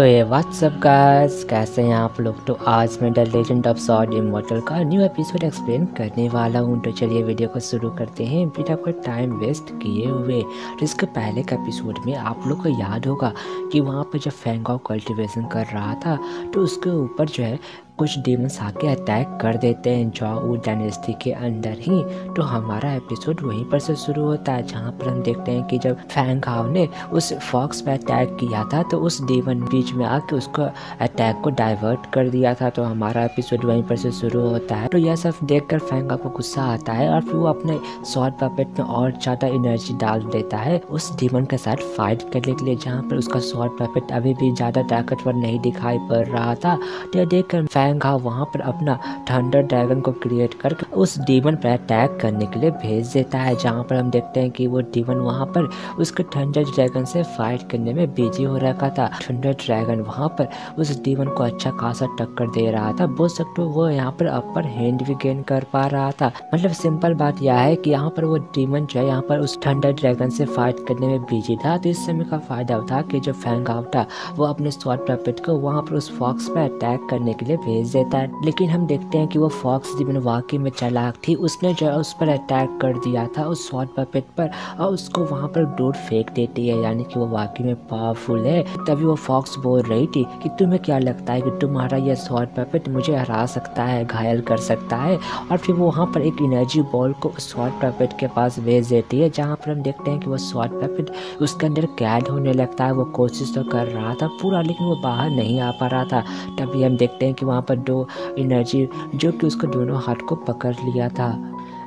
तो ये WhatsApp guys, कैसे हैं आप लोग। तो आज मैं the legend of sword immortal का न्यू एपिसोड एक्सप्लेन करने वाला हूं। तो चलिए वीडियो को शुरू करते हैं बिना कोई टाइम वेस्ट किए हुए। तो इसके पहले के एपिसोड में आप लोग को याद होगा कि वहां पर जब फैंग कल्टीवेशन कर रहा था तो उसके ऊपर जो है कुछ डीमंस आके अटैक कर देते हैं जॉ डायनेस्टी के अंदर ही। तो हमारा एपिसोड वहीं पर से शुरू होता है, जहाँ पर हम देखते हैं कि जब फैंग हाव ने उस फॉक्स पे अटैक किया था तो उस डीमन बीच में आके उसको अटैक को डाइवर्ट कर दिया था। तो हमारा एपिसोड वहीं पर से शुरू होता है। तो यह सब देखकर फैंग को गुस्सा आता है और फिर वो अपने स्वॉर्ड पपेट में और ज़्यादा एनर्जी डाल देता है उस डीमन के साथ फाइट करने के लिए, जहाँ पर उसका स्वॉर्ड पपेट अभी भी ज़्यादा ताकतवर नहीं दिखाई पड़ रहा था। तो देखकर फैंग हाव वहाँ पर अपना थंडर ड्रैगन को क्रिएट करके उस डीमन पर अटैक करने के लिए भेज देता है, जहाँ पर हम देखते हैं कि वो डीमन वहाँ पर उसके थंडर ड्रैगन से फाइट करने में बिजी हो रखा था। थंडर ड्रैगन वहाँ पर उस डीमन को अच्छा खासा टक्कर दे रहा था, बोल सकते हो वो यहाँ पर अपर हैंड भी गेन कर पा रहा था। मतलब सिंपल बात यह है कि यहाँ पर वो डीमन जो है यहाँ पर उस थंडर ड्रैगन से फाइट करने में बिजी था। तो इस समय का फायदा उठा कि जो फैंग हाव था वो अपने स्वॉर्ड पपेट को वहाँ पर उस फॉक्स पे अटैक करने के लिए भेज देता है। लेकिन हम देखते हैं कि वो फॉक्स डीमन वाकई में चालाक थी, उसने जो है उस पर अटैक कर दिया था उस स्वॉर्ड पपेट पर और उसको वहाँ पर दूर फेंक देती है, यानी कि वो वाकई में पावरफुल है। तभी वो फॉक्स बोल रही थी कि तुम्हें क्या लगता है कि तुम्हारा यह स्वॉर्ड पपेट मुझे हरा सकता है, घायल कर सकता है। और फिर वो वहाँ पर एक एनर्जी बॉल को स्वॉर्ड पपेट के पास भेज देती है, जहाँ पर हम देखते हैं कि वो स्वॉर्ड पपेट उसके अंदर कैद होने लगता है। वो कोशिश तो कर रहा था पूरा, लेकिन वो बाहर नहीं आ पा रहा था। तभी हम देखते हैं कि वहाँ पर दो एनर्जी जो कि उसको दोनों हाथ को पकड़ लिया था,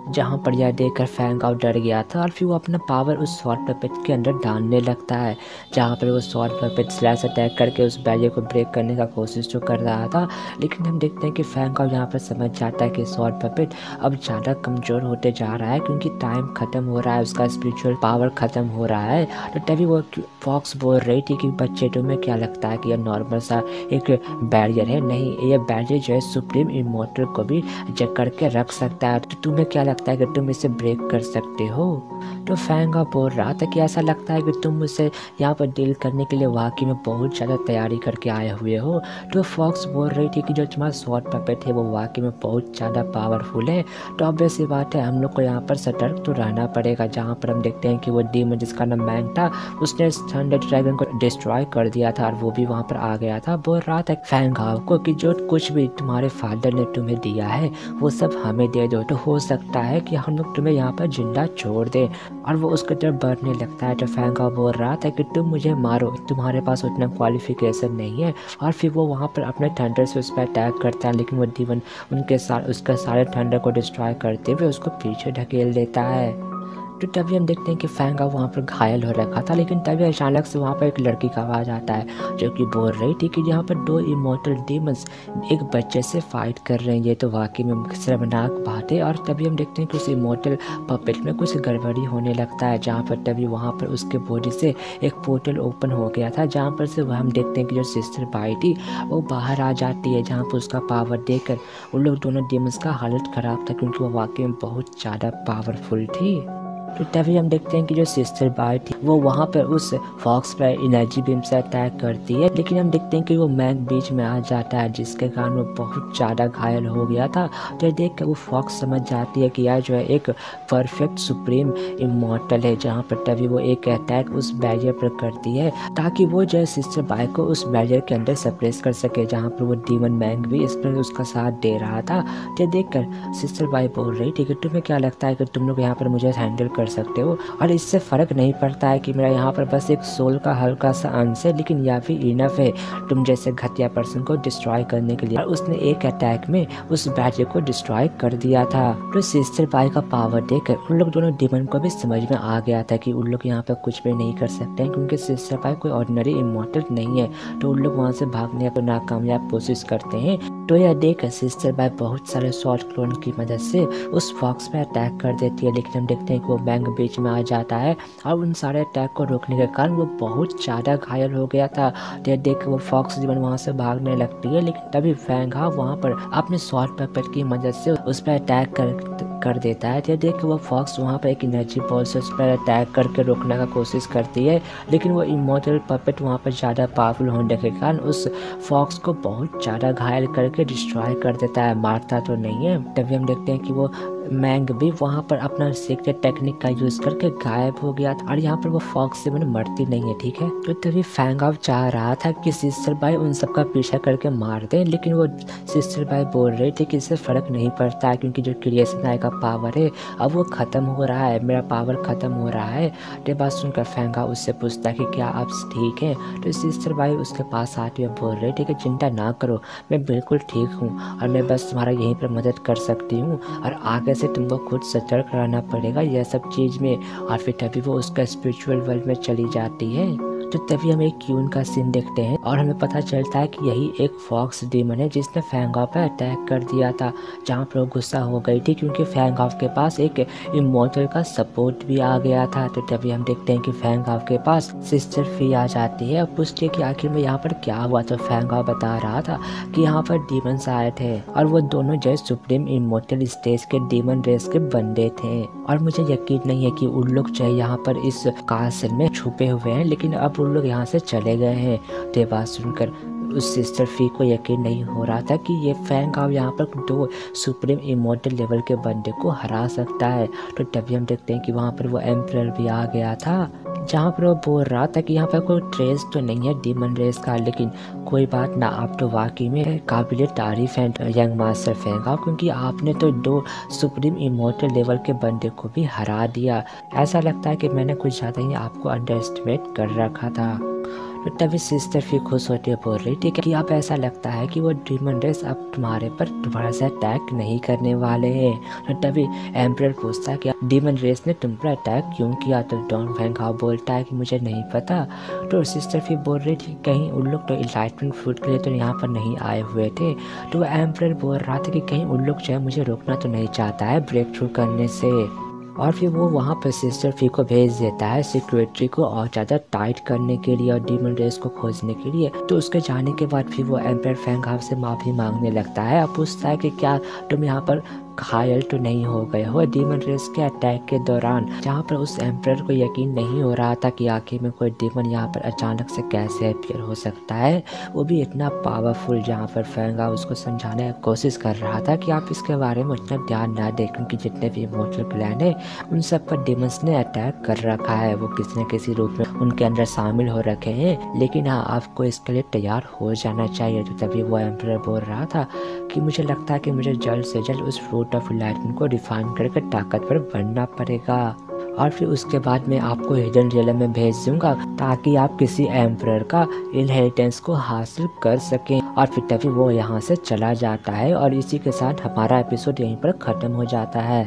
जहाँ पर यह देखकर फैंग हाव डर गया था और फिर वो अपना पावर उस स्वॉर्ड पपेट के अंदर डालने लगता है, जहाँ पर वो स्वॉर्ड पपेट स्लैश अटैक करके उस बैरियर को ब्रेक करने का कोशिश जो कर रहा था। लेकिन हम देखते हैं कि फैंग हाव यहाँ पर समझ जाता है कि स्वॉर्ड पपेट अब ज़्यादा कमज़ोर होते जा रहा है, क्योंकि टाइम ख़त्म हो रहा है, उसका स्पिरिचुअल पावर ख़त्म हो रहा है। तो तभी वो फॉक्स बोल रही थी कि बच्चे तुम्हें क्या लगता है कि यह नॉर्मल सा एक बैरियर है? नहीं, यह बैरियर जो है सुप्रीम इमॉर्टल को भी जकड़ के रख सकता है। तो तुम्हें क्या लगता है कि तुम इसे ब्रेक कर सकते हो? तो फैंग हाव बोल रहा था कि ऐसा लगता है कि तुम मुझसे यहाँ पर डील करने के लिए वाकई में बहुत ज़्यादा तैयारी करके आए हुए हो। तो फॉक्स बोल रही थी कि जो तुम्हारा स्वॉर्ड पपेट है वो वाकई में बहुत ज़्यादा पावरफुल है। तो ऑब्वियस सी बात है हम लोग को यहाँ पर सतर्क तो रहना पड़ेगा, जहाँ पर हम देखते हैं कि वो डीमन जिसका नाम मैंग था उसने थंडर ड्रैगन को डिस्ट्रॉय कर दिया था और वो भी वहाँ पर आ गया था। बोल रहा था फैंग हाव को कि जो कुछ भी तुम्हारे फादर ने तुम्हें दिया है वो सब हमें दे दो, तो हो सकता है कि हम लोग तुम्हें यहाँ पर जिंदा छोड़ दें। और वो उसके तरफ बढ़ने लगता है। तो फैंग हाव बोल रहा था कि तुम मुझे मारो, तुम्हारे पास उतना क्वालिफिकेशन नहीं है। और फिर वो वहाँ पर अपने थंडर से उस पर अटैक करता है, लेकिन वो डीमन उसके सारे थंडर को डिस्ट्रॉय करते हुए उसको पीछे ढकेल देता है। तो तभी हम देखते हैं कि फैंग हाव वहाँ पर घायल हो रखा था, लेकिन तभी अचानक से वहाँ पर एक लड़की का आवाज़ आता है जो कि बोल रही थी कि यहाँ पर दो इमॉर्टल डीमंस एक बच्चे से फाइट कर रहे हैं। ये तो वाकई में शर्मनाक बात है। और तभी हम देखते हैं कि उस इमॉर्टल पपेट में कुछ गड़बड़ी होने लगता है, जहाँ पर तभी वहाँ पर उसके बॉडी से एक पोर्टल ओपन हो गया था, जहाँ पर से हम देखते हैं कि जो सिस्टर बाई थी वो बाहर आ जाती है, जहाँ पर उसका पावर देखकर उन लोग दोनों डीमंस का हालत ख़राब था, क्योंकि वो वाकई में बहुत ज़्यादा पावरफुल थी। तो तभी हम देखते हैं कि जो सिस्टर बाई थी वो वहाँ पर उस फॉक्स पर एनर्जी बीम से अटैक करती है, लेकिन हम देखते हैं कि वो मैंग बीच में आ जाता है, जिसके कारण वो बहुत ज़्यादा घायल हो गया था। तो देख कर वो फॉक्स समझ जाती है कि यह जो है एक परफेक्ट सुप्रीम इमॉर्टल है, जहाँ पर तभी वो एक अटैक उस बैरियर पर करती है ताकि वो जो है सिस्टर बाई को उस बैरियर के अंदर सप्रेस कर सके, जहाँ पर वो डीमन मैंग भी इस पर उसका साथ दे रहा था। तो देख कर सिस्टर बाई बोल रही थी कि तुम्हें क्या लगता है कि तुम लोग यहाँ पर मुझे हैंडल कर सकते हो? और इससे फ़र्क नहीं पड़ता है कि मेरा यहाँ पर बस एक सोल का हल्का सा अंश है, लेकिन यह भी इनफ है तुम जैसे घटिया पर्सन को डिस्ट्रॉय करने के लिए। और उसने एक अटैक में उस बैरियर को डिस्ट्रॉय कर दिया था। तो सिस्टर बाई का पावर देखकर उन लोग दोनों डीमन को भी समझ में आ गया था कि उन लोग यहाँ पर कुछ भी नहीं कर सकते हैं, क्योंकि सिस्टर बाई कोई ऑर्डिनरी इमॉर्टल नहीं है। तो उन लोग वहाँ से भागने को नाकामयाब कोशिश करते हैं। तो यह देखकर सिस्टर बाई बहुत सारे शॉर्ट क्लोन की मदद से उस फॉक्स पे अटैक कर देती है, लेकिन हम देखते हैं कि वो मैंग बीच में आ जाता है और उन सारे अटैक को रोकने के कारण वो बहुत ज़्यादा घायल हो गया था। तो देख कर वो फॉक्स जीवन वहाँ से भागने लगती है, लेकिन तभी फैंग हाव वहाँ पर अपने स्वॉर्ड पपेट की मदद से उस पर अटैक कर देता है। तो देख के वो फॉक्स वहाँ पर एक एनर्जी बॉल से उस पर अटैक करके रोकने का कोशिश करती है, लेकिन वो इमॉर्टल पपेट वहाँ पर ज़्यादा पावरफुल होने के कारण उस फॉक्स को बहुत ज़्यादा घायल करके डिस्ट्रॉय कर देता है, मारता तो नहीं है। तभी हम देखते हैं कि वो मैंग भी वहाँ पर अपना सीक्रेट टेक्निक का यूज़ करके गायब हो गया था और यहाँ पर वो फॉक्स से मैंने मरती नहीं है, ठीक है। तो तभी फैंग आउट चाह रहा था कि सिस्टर बाई उन सबका पीछा करके मार दे, लेकिन वो सिस्टर बाई बोल रही थी कि इससे फ़र्क नहीं पड़ता है क्योंकि जो क्रिएशन आई का पावर है अब वो ख़त्म हो रहा है, मेरा पावर ख़त्म हो रहा है। तो बात सुनकर फैंग आउट उससे पूछता है कि क्या आप ठीक हैं। तो सिस्टर बाई उसके पास आती है, बोल रही थी कि चिंता ना करो, मैं बिल्कुल ठीक हूँ और मैं बस तुम्हारा यहीं पर मदद कर सकती हूँ और आगे से तुमको खुद सतर्क रहना पड़ेगा यह सब चीज़ में। और फिर तभी वो उसका स्पिरिचुअल वर्ल्ड में चली जाती है। तो तभी हम एक क्यून का सीन देखते हैं और हमें पता चलता है कि यही एक फॉक्स डीमन है जिसने फैंगॉफ पर अटैक कर दिया था, जहाँ पर वो गुस्सा हो गई थी क्योंकि फैंगॉफ के पास एक इमॉर्टल का सपोर्ट भी आ गया था। तो तभी हम देखते हैं कि फैंगॉफ के पास सिस्टर फी आ जाती है और पूछती है कि आखिर में यहाँ पर क्या हुआ। तो फैंगॉफ बता रहा था कि यहाँ पर डीमंस आए थे और वो दोनों जय सुप्रीम इमॉर्टल स्टेज के डीमन रेस के बंदे थे और मुझे यकीन नहीं है कि उन लोग चाहे यहाँ पर इस कासल में छुपे हुए हैं, लेकिन अब उन लोग यहाँ से चले गए हैं। तो बात सुनकर उस सिस्टर फी को यकीन नहीं हो रहा था कि ये फैंग आउट यहाँ पर दो सुप्रीम इमॉर्टल लेवल के बंदे को हरा सकता है। तो तभी हम देखते हैं कि वहाँ पर वो एम्परर भी आ गया था, जहाँ पर वो बोल रहा था कि यहाँ पर कोई ट्रेस तो नहीं है डीमन रेस का, लेकिन कोई बात ना, आप तो वाकई में काबिल तारीफ हैं यंग मास्टर फैंग आउट, क्योंकि आपने तो दो सुप्रीम इमॉर्टल लेवल के बंदे को भी हरा दिया। ऐसा लगता है कि मैंने कुछ ज़्यादा ही आपको अंडर एस्टिमेट कर रखा था। तो तभी सिस्टर फी खुश होती है, बोल रही थी कि अब ऐसा लगता है कि वो डीमन रेस अब तुम्हारे पर दोबारा से अटैक नहीं करने वाले हैं। तो तभी एम्परर पूछता है कि डीमन रेस ने तुम पर अटैक क्यों किया। तो डॉन फैंग आउट बोलता है कि मुझे नहीं पता। तो सिस्टर फी बोल रही थी कहीं उन लोग तो इनलाइटमेंट फ्रूट के लिए तो यहाँ पर नहीं आए हुए थे। तो एम्परर बोल रहा था कि कहीं उन लोग चाहे मुझे रोकना तो नहीं चाहता है ब्रेक थ्रू करने से। और फिर वो वहाँ पर सिस्टर फी को भेज देता है सिक्योरिटी को और ज़्यादा टाइट करने के लिए और डीमन रेस को खोजने के लिए। तो उसके जाने के बाद फिर वो एम्पायर फैंग आउट से माफ़ी मांगने लगता है और पूछता है कि क्या तुम यहाँ पर घायल तो नहीं हो गए हो डीमन रेस के अटैक के दौरान, जहाँ पर उस एम्परर को यकीन नहीं हो रहा था कि आखिर में कोई डीमन यहाँ पर अचानक से कैसे अपीयर हो सकता है, वो भी इतना पावरफुल। जहाँ पर फैंग आउट उसको समझाने की कोशिश कर रहा था कि आप इसके बारे में उतना ध्यान ना दें क्योंकि जितने भी इमॉर्टल क्लैन है उन सब पर डीमंस ने अटैक कर रखा है, वो किसी न किसी रूप में उनके अंदर शामिल हो रखे हैं, लेकिन हाँ आपको इसके लिए तैयार हो जाना चाहिए। तो तभी वो एम्परर बोल रहा था कि मुझे लगता है कि मुझे जल्द से जल्द उस फ्रूट ऑफ इनलाइटमेंट को रिफाइन करके ताकतवर बनना पड़ेगा और फिर उसके बाद मैं आपको हिडन रियलम में भेज दूंगा ताकि आप किसी एम्परर का इनहेरिटेंस को हासिल कर सकें। और फिर तभी वो यहाँ से चला जाता है और इसी के साथ हमारा एपिसोड यहीं पर ख़त्म हो जाता है।